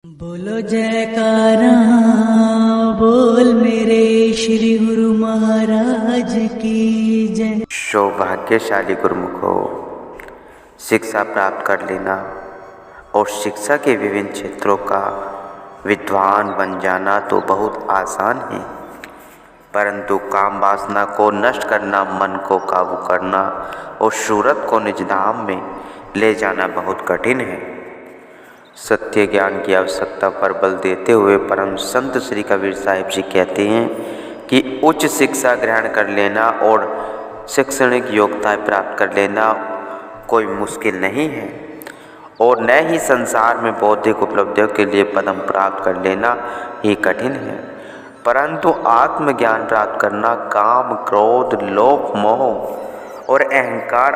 बोलो जयकारा, बोल मेरे श्री गुरु महाराज की जय। सौभाग्यशाली गुरुमुखों, शिक्षा प्राप्त कर लेना और शिक्षा के विभिन्न क्षेत्रों का विद्वान बन जाना तो बहुत आसान है, परंतु काम वासना को नष्ट करना, मन को काबू करना और सूरत को निज धाम में ले जाना बहुत कठिन है। सत्य ज्ञान की आवश्यकता पर बल देते हुए परम संत श्री कबीर साहिब जी कहते हैं कि उच्च शिक्षा ग्रहण कर लेना और शैक्षणिक योग्यता प्राप्त कर लेना कोई मुश्किल नहीं है और न ही संसार में बौद्धिक उपलब्धियों के लिए पदम प्राप्त कर लेना ही कठिन है, परंतु आत्मज्ञान प्राप्त करना काम, क्रोध, लोभ, मोह और अहंकार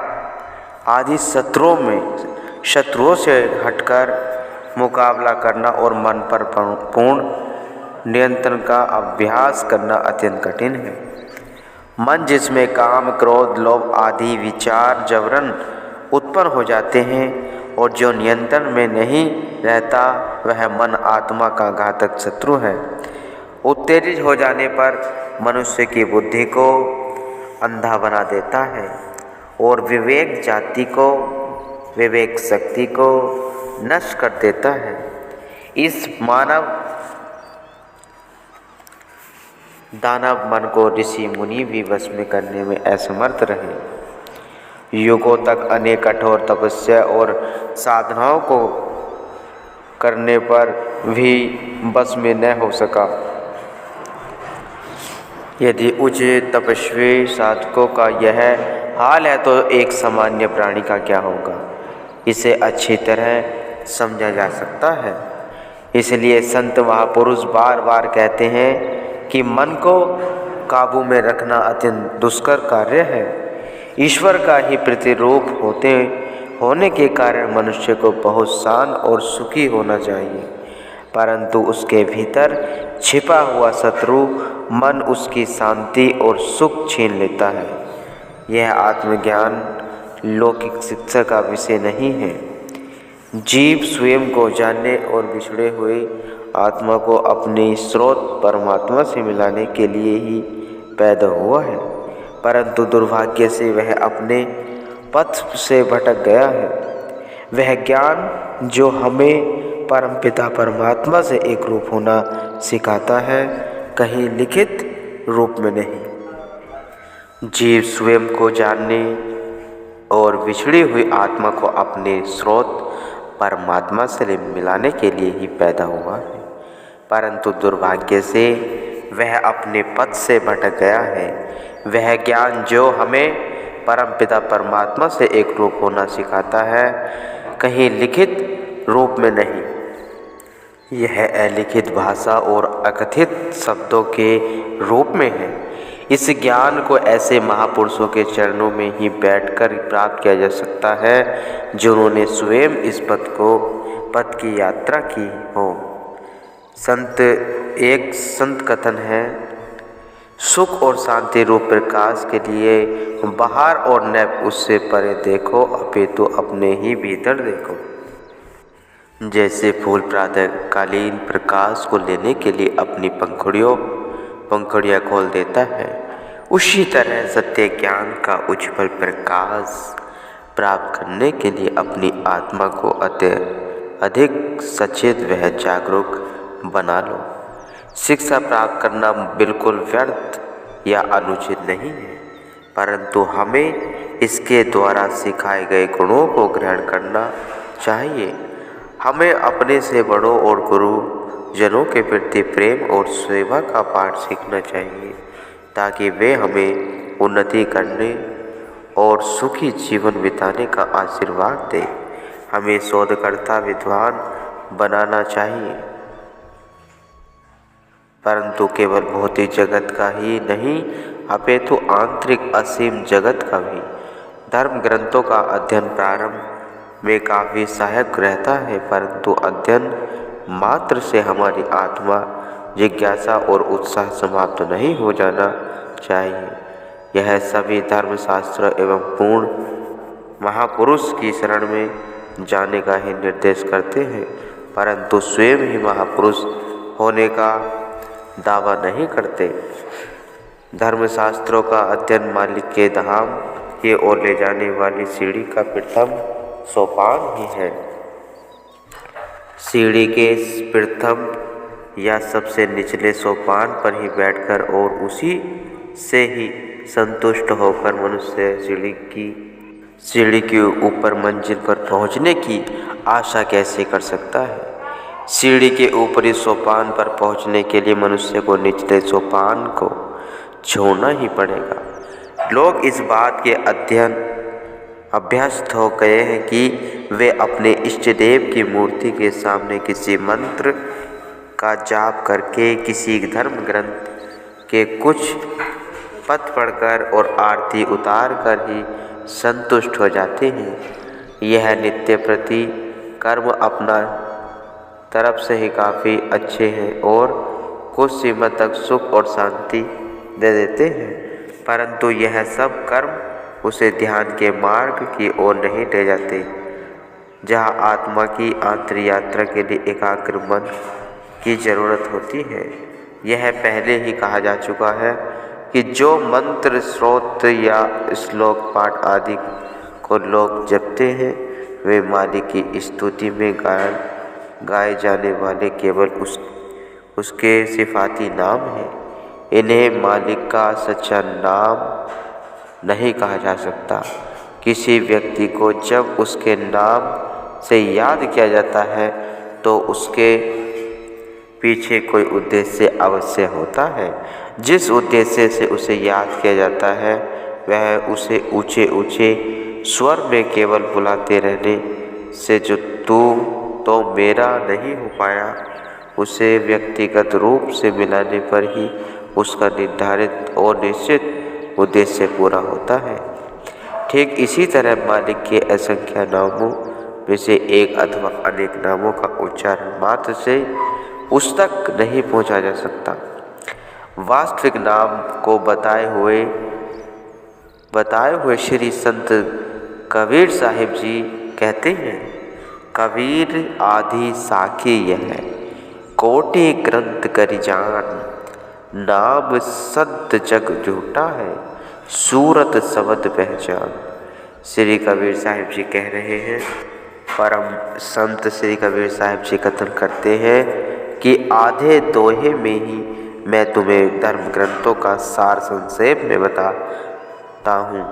आदि शत्रुओं से हटकर मुकाबला करना और मन पर पूर्ण नियंत्रण का अभ्यास करना अत्यंत कठिन है। मन जिसमें काम, क्रोध, लोभ आदि विचार जबरन उत्पन्न हो जाते हैं और जो नियंत्रण में नहीं रहता, वह मन आत्मा का घातक शत्रु है। उत्तेजित हो जाने पर मनुष्य की बुद्धि को अंधा बना देता है और विवेक शक्ति को नष्ट कर देता है। इस दानव मन को ऋषि मुनि भी वश में करने में असमर्थ रहे। युगों तक अनेक कठोर तपस्या और साधनाओं को करने पर भी वश में न हो सका। यदि उच्च तपस्वी साधकों का यह हाल है तो एक सामान्य प्राणी का क्या होगा, इसे अच्छी तरह समझा जा सकता है। इसलिए संत महापुरुष बार बार कहते हैं कि मन को काबू में रखना अत्यंत दुष्कर कार्य है। ईश्वर का ही प्रतिरूप होने के कारण मनुष्य को बहुत शांत और सुखी होना चाहिए, परंतु उसके भीतर छिपा हुआ शत्रु मन उसकी शांति और सुख छीन लेता है। यह आत्मज्ञान लौकिक शिक्षा का विषय नहीं है। जीव स्वयं को जानने और बिछड़े हुए आत्मा को अपने स्रोत परमात्मा से मिलाने के लिए ही पैदा हुआ है, परंतु दुर्भाग्य से वह अपने पथ से भटक गया है। वह ज्ञान जो हमें परमपिता परमात्मा से एक रूप होना सिखाता है, कहीं लिखित रूप में नहीं। जीव स्वयं को जानने और बिछड़ी हुई आत्मा को अपने स्रोत परमात्मा से मिलाने के लिए ही पैदा हुआ है, परंतु दुर्भाग्य से वह अपने पथ से भटक गया है। वह ज्ञान जो हमें परमपिता परमात्मा से एक रूप होना सिखाता है, कहीं लिखित रूप में नहीं। यह अलिखित भाषा और अकथित शब्दों के रूप में है। इस ज्ञान को ऐसे महापुरुषों के चरणों में ही बैठकर प्राप्त किया जा सकता है जिन्होंने स्वयं इस पथ की यात्रा की हो। संत कथन है, सुख और शांति रूप प्रकाश के लिए बाहर और न उससे परे देखो, अपितु अपने ही भीतर देखो। जैसे फूल प्रातःकालीन प्रकाश को लेने के लिए अपनी पंखुड़ियाँ खोल देता है, उसी तरह सत्य ज्ञान का उज्ज्वल प्रकाश प्राप्त करने के लिए अपनी आत्मा को अधिक सचेत व जागरूक बना लो। शिक्षा प्राप्त करना बिल्कुल व्यर्थ या अनुचित नहीं है, परंतु हमें इसके द्वारा सिखाए गए गुणों को ग्रहण करना चाहिए। हमें अपने से बड़ों और गुरुजनों के प्रति प्रेम और सेवा का पाठ सीखना चाहिए, ताकि वे हमें उन्नति करने और सुखी जीवन बिताने का आशीर्वाद दें। हमें शोधकर्ता विद्वान बनाना चाहिए, परंतु केवल भौतिक जगत का ही नहीं, अपितु आंतरिक असीम जगत का भी। धर्म ग्रंथों का अध्ययन प्रारंभ में काफ़ी सहायक रहता है, परंतु अध्ययन मात्र से हमारी आत्मा जिज्ञासा और उत्साह समाप्त नहीं हो जाना चाहिए। यह सभी धर्मशास्त्र एवं पूर्ण महापुरुष की शरण में जाने का ही निर्देश करते हैं परंतु स्वयं ही महापुरुष होने का दावा नहीं करते। धर्मशास्त्रों का अध्ययन मालिक के धाम की ओर ले जाने वाली सीढ़ी का प्रथम सोपान ही है। सीढ़ी के प्रथम या सबसे निचले सोपान पर ही बैठकर और उसी से ही संतुष्ट होकर मनुष्य सीढ़ी के ऊपर मंजिल पर पहुंचने की आशा कैसे कर सकता है। सीढ़ी के ऊपरी सोपान पर पहुंचने के लिए मनुष्य को निचले सोपान को छोड़ना ही पड़ेगा। लोग इस बात के अभ्यस्त हो गए हैं कि वे अपने इष्ट देव की मूर्ति के सामने किसी मंत्र का जाप करके, किसी धर्म ग्रंथ के कुछ पद पढ़कर और आरती उतार कर ही संतुष्ट हो जाते हैं। यह नित्य प्रति कर्म अपना तरफ से ही काफ़ी अच्छे हैं और कुछ सीमा तक सुख और शांति दे देते हैं, परंतु यह सब कर्म उसे ध्यान के मार्ग की ओर नहीं ले जाते, जहाँ आत्मा की आंतरिक यात्रा के लिए एकाग्र मन की जरूरत होती है। यह पहले ही कहा जा चुका है कि जो मंत्र, स्रोत या श्लोक पाठ आदि को लोग जपते हैं, वे मालिक की स्तुति में गाए जाने वाले केवल उसके सिफाती नाम हैं। इन्हें मालिक का सच्चा नाम नहीं कहा जा सकता। किसी व्यक्ति को जब उसके नाम से याद किया जाता है तो उसके पीछे कोई उद्देश्य अवश्य होता है। जिस उद्देश्य से उसे याद किया जाता है वह उसे ऊंचे ऊंचे स्वर में केवल बुलाते रहने से जो तू तो मेरा नहीं हो पाया, उसे व्यक्तिगत रूप से मिलाने पर ही उसका निर्धारित और निश्चित उद्देश्य पूरा होता है। ठीक इसी तरह मालिक के असंख्य नामों में से एक अथवा अनेक नामों का उच्चारण मात्र से उस तक नहीं पहुंचा जा सकता। वास्तविक नाम को बताए हुए श्री संत कबीर साहिब जी कहते हैं, कबीर आदि साखी यह कोटि ग्रंथ करि जान, नाम सद जग झूठा है, सूरत सबद पहचान। श्री कबीर साहिब जी कह रहे हैं, परम संत श्री कबीर साहिब जी कथन करते हैं कि आधे दोहे में ही मैं तुम्हें धर्म ग्रंथों का सार संक्षेप में बताता हूँ।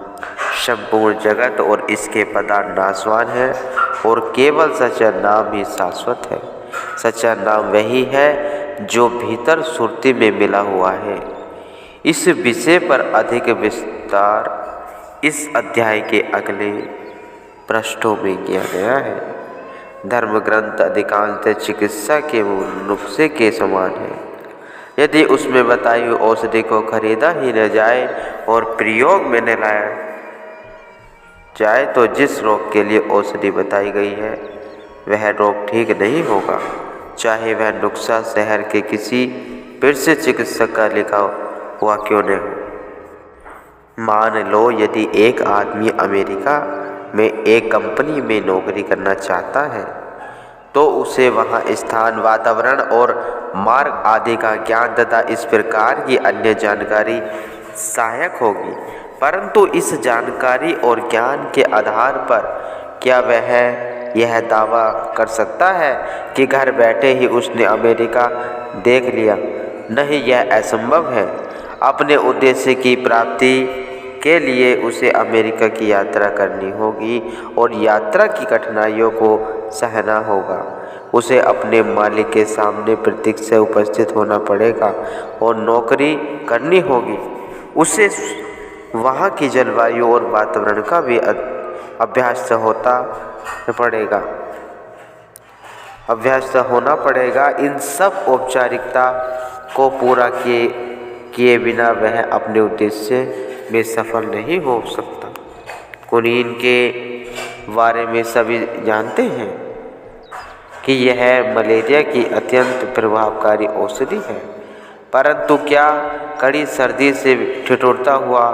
संपूर्ण जगत और इसके पदार्थ नाशवान है और केवल सच्चा नाम ही शाश्वत है। सच्चा नाम वही है जो भीतर सुरती में मिला हुआ है। इस विषय पर अधिक विस्तार इस अध्याय के अगले पृष्ठों में किया गया है। धर्म ग्रंथ अधिकांशतः चिकित्सा के नुस्खे के समान है। यदि उसमें बताई हुई औषधि को खरीदा ही न जाए और प्रयोग में न लाया जाए तो जिस रोग के लिए औषधि बताई गई है वह रोग ठीक नहीं होगा, चाहे वह नुस्खा शहर के किसी प्रसिद्ध चिकित्सक का लिखा हुआ क्यों न हो। मान लो यदि एक आदमी अमेरिका में एक कंपनी में नौकरी करना चाहता है तो उसे वहाँ स्थान, वातावरण और मार्ग आदि का ज्ञान तथा इस प्रकार की अन्य जानकारी सहायक होगी, परंतु इस जानकारी और ज्ञान के आधार पर क्या वह यह दावा कर सकता है कि घर बैठे ही उसने अमेरिका देख लिया? नहीं, यह असंभव है। अपने उद्देश्य की प्राप्ति के लिए उसे अमेरिका की यात्रा करनी होगी और यात्रा की कठिनाइयों को सहना होगा। उसे अपने मालिक के सामने प्रत्यक्ष से उपस्थित होना पड़ेगा और नौकरी करनी होगी। उसे वहाँ की जलवायु और वातावरण का भी अभ्यास होना पड़ेगा। इन सब औपचारिकता को पूरा किए बिना वह अपने उद्देश्य में सफल नहीं हो सकता। कुनीन के बारे में सभी जानते हैं कि यह मलेरिया की अत्यंत प्रभावकारी औषधि है, परंतु क्या कड़ी सर्दी से ठिठुरता हुआ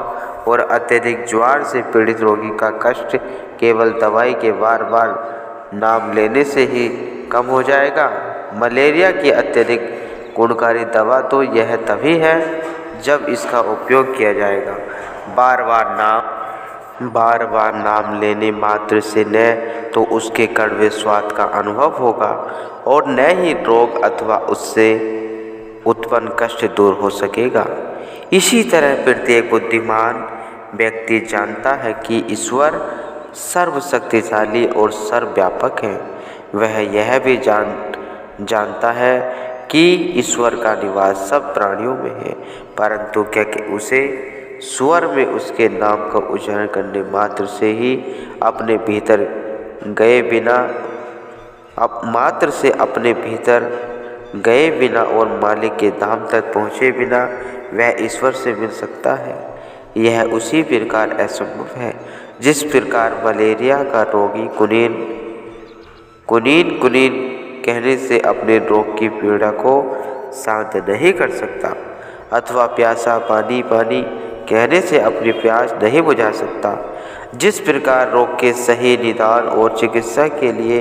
और अत्यधिक ज्वार से पीड़ित रोगी का कष्ट केवल दवाई के बार बार नाम लेने से ही कम हो जाएगा। मलेरिया की अत्यधिक गुणकारी दवा तो यह तभी है जब इसका उपयोग किया जाएगा। बार बार नाम लेने मात्र से न तो उसके कड़वे स्वाद का अनुभव होगा और न ही रोग अथवा उससे उत्पन्न कष्ट दूर हो सकेगा। इसी तरह प्रत्येक बुद्धिमान व्यक्ति जानता है कि ईश्वर सर्वशक्तिशाली और सर्वव्यापक है। वह यह भी जानता है कि ईश्वर का निवास सब प्राणियों में है, परंतु क्या उसे स्वर में उसके नाम का उच्चारण करने मात्र से ही अपने भीतर गए बिना और मालिक के धाम तक पहुँचे बिना वह ईश्वर से मिल सकता है। यह उसी प्रकार असंभव है जिस प्रकार मलेरिया का रोगी कुनीन कहने से अपने रोग की पीड़ा को शांत नहीं कर सकता, अथवा प्यासा पानी कहने से अपनी प्यास नहीं बुझा सकता। जिस प्रकार रोग के सही निदान और चिकित्सा के लिए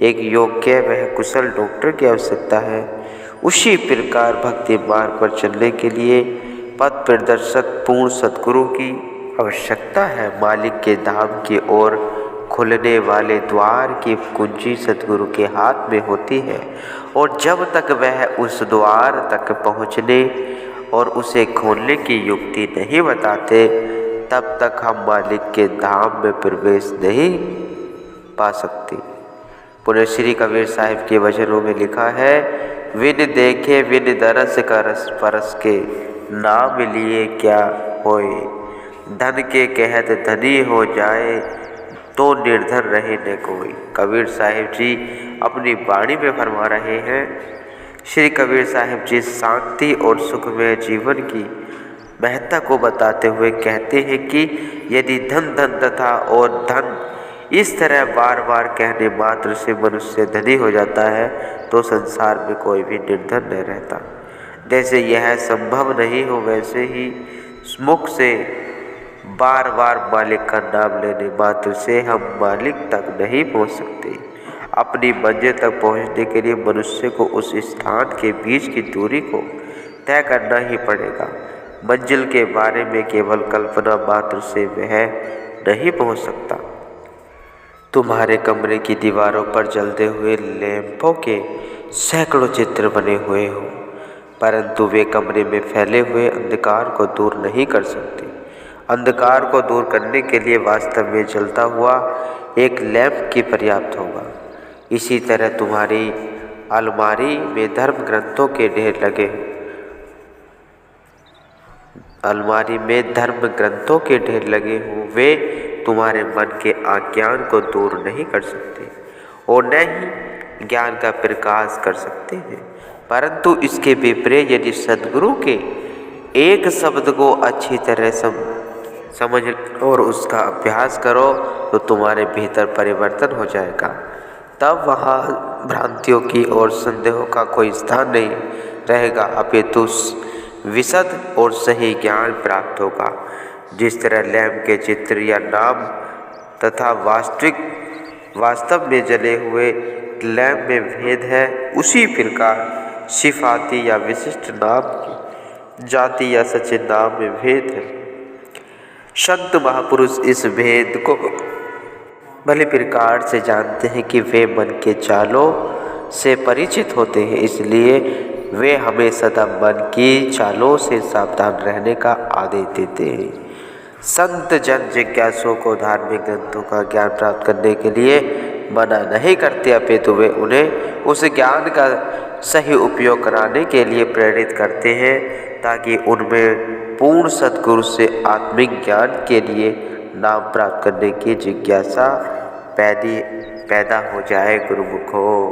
एक योग्य व कुशल डॉक्टर की आवश्यकता है, उसी प्रकार भक्ति मार्ग पर चलने के लिए पथ प्रदर्शक पूर्ण सद्गुरु की आवश्यकता है। मालिक के धाम की ओर खुलने वाले द्वार की कुंजी सद्गुरु के हाथ में होती है, और जब तक वह उस द्वार तक पहुँचने और उसे खोलने की युक्ति नहीं बताते, तब तक हम मालिक के धाम में प्रवेश नहीं पा सकते। पुनः श्री कबीर साहिब के वचनों में लिखा है, विन देखे विन दरस करस परस के, नाम लिए क्या होए, धन के कहत धनी हो जाए, तो निर्धन रहे न कोई। कबीर साहिब जी अपनी वाणी में फरमा रहे हैं। श्री कबीर साहिब जी शांति और सुखमय जीवन की महत्ता को बताते हुए कहते हैं कि यदि धन तथा और धन इस तरह बार बार कहने मात्र से मनुष्य धनी हो जाता है, तो संसार में कोई भी निर्धन न रहता। जैसे यह संभव नहीं हो, वैसे ही मुख से बार बार मालिक का नाम लेने मात्र से हम मालिक तक नहीं पहुंच सकते। अपनी मंजिल तक पहुंचने के लिए मनुष्य को उस स्थान के बीच की दूरी को तय करना ही पड़ेगा। मंजिल के बारे में केवल कल्पना मात्र से वह नहीं पहुंच सकता। तुम्हारे कमरे की दीवारों पर जलते हुए लैंपों के सैकड़ों चित्र बने हुए हों, परंतु वे कमरे में फैले हुए अंधकार को दूर नहीं कर सकते। अंधकार को दूर करने के लिए वास्तव में जलता हुआ एक लैंप की पर्याप्त होगा। इसी तरह तुम्हारी अलमारी में धर्म ग्रंथों के ढेर लगे हों, वे तुम्हारे मन के अज्ञान को दूर नहीं कर सकते और न ही ज्ञान का प्रकाश कर सकते हैं। परंतु इसके विपरीत यदि सद्गुरु के एक शब्द को अच्छी तरह समझ और उसका अभ्यास करो, तो तुम्हारे भीतर परिवर्तन हो जाएगा। तब वहाँ भ्रांतियों की और संदेहों का कोई स्थान नहीं रहेगा, अपितु विशद और सही ज्ञान प्राप्त होगा। जिस तरह लैंप के चित्र या नाम तथा वास्तव में जले हुए लैंप में भेद है, उसी प्रकार सिफाती या विशिष्ट नाम की जाति या सच्चे नाम में भेद है। संत महापुरुष इस भेद को भले प्रकार से जानते हैं कि वे मन के चालों से परिचित होते हैं, इसलिए वे हमें सदा मन की चालों से सावधान रहने का आदेश देते हैं। संत जन जिज्ञासुओं को धार्मिक ग्रंथों का ज्ञान प्राप्त करने के लिए मना नहीं करते, अपितु वे उन्हें उस ज्ञान का सही उपयोग कराने के लिए प्रेरित करते हैं, ताकि उनमें पूर्ण सद्गुरु से आत्मिक ज्ञान के लिए नाम प्राप्त करने की जिज्ञासा पैदा हो जाए। गुरुमुखो।